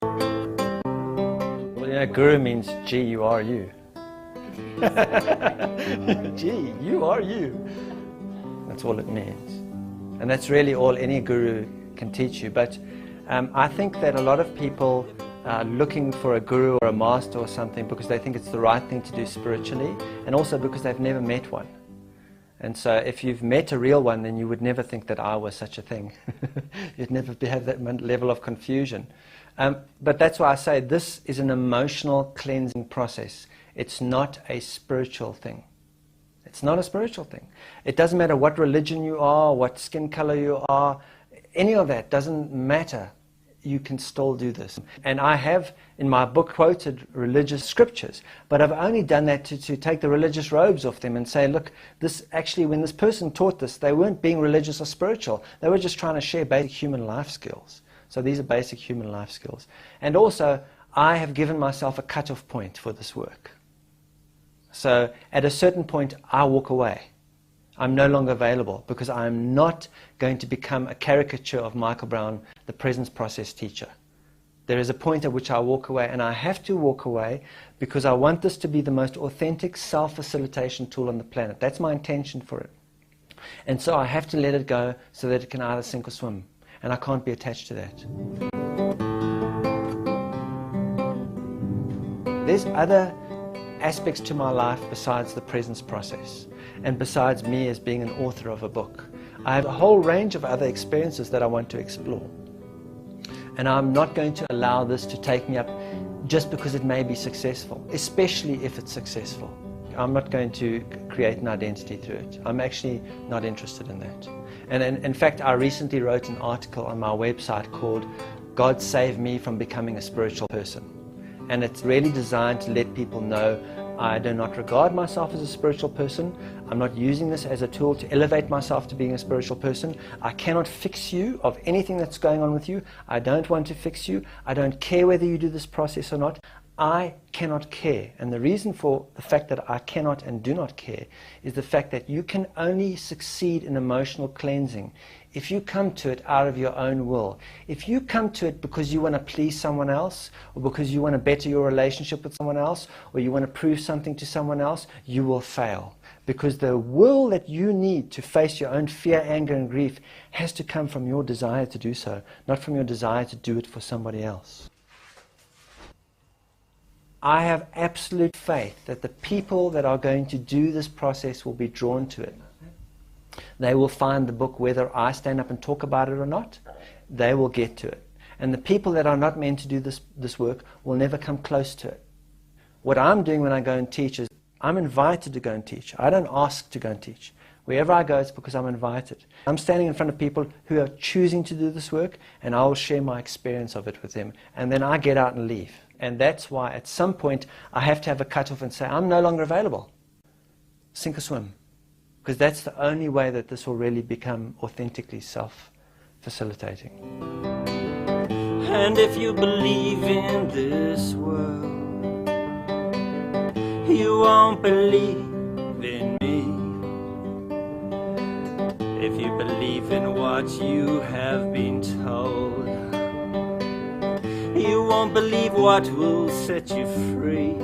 Well, you know, guru means G-U-R-U. G-U-R-U. That's all it means. And that's really all any guru can teach you. But I think that a lot of people are looking for a guru or a master or something because they think it's the right thing to do spiritually, and also because they've never met one. And so if you've met a real one, then you would never think that I was such a thing. You'd never have that level of confusion. But that's why I say this is an emotional cleansing process. It's not a spiritual thing. It's not a spiritual thing. It doesn't matter what religion you are, what skin color you are, any of that doesn't matter. You can still do this. And I have in my book quoted religious scriptures, but I've only done that to take the religious robes off them and say, look, this actually, when this person taught this, they weren't being religious or spiritual. They were just trying to share basic human life skills. So these are basic human life skills. And also, I have given myself a cutoff point for this work. So at a certain point, I walk away. I'm no longer available because I'm not going to become a caricature of Michael Brown, the presence process teacher. There is a point at which I walk away, and I have to walk away because I want this to be the most authentic self-facilitation tool on the planet. That's my intention for it. And so I have to let it go so that it can either sink or swim. And I can't be attached to that. There's other aspects to my life besides the presence process, and besides me as being an author of a book. I have a whole range of other experiences that I want to explore. And I'm not going to allow this to take me up just because it may be successful, especially if it's successful. I'm not going to create an identity through it. I'm actually not interested in that. And in fact, I recently wrote an article on my website called God Save Me from Becoming a Spiritual Person. And it's really designed to let people know I do not regard myself as a spiritual person. I'm not using this as a tool to elevate myself to being a spiritual person. I cannot fix you of anything that's going on with you. I don't want to fix you. I don't care whether you do this process or not. I cannot care. And the reason for the fact that I cannot and do not care is the fact that you can only succeed in emotional cleansing if you come to it out of your own will. If you come to it because you want to please someone else, or because you want to better your relationship with someone else, or you want to prove something to someone else, you will fail. Because the will that you need to face your own fear, anger, and grief has to come from your desire to do so, not from your desire to do it for somebody else. I have absolute faith that the people that are going to do this process will be drawn to it. They will find the book whether I stand up and talk about it or not. They will get to it. And the people that are not meant to do this work will never come close to it. What I'm doing when I go and teach is I'm invited to go and teach. I don't ask to go and teach. Wherever I go, it's because I'm invited. I'm standing in front of people who are choosing to do this work, and I will share my experience of it with them. And then I get out and leave. And that's why at some point I have to have a cutoff and say, I'm no longer available. Sink or swim. Because that's the only way that this will really become authentically self-facilitating. And if you believe in this world, you won't believe in me. If you believe in what you have been told, you won't believe what will set you free.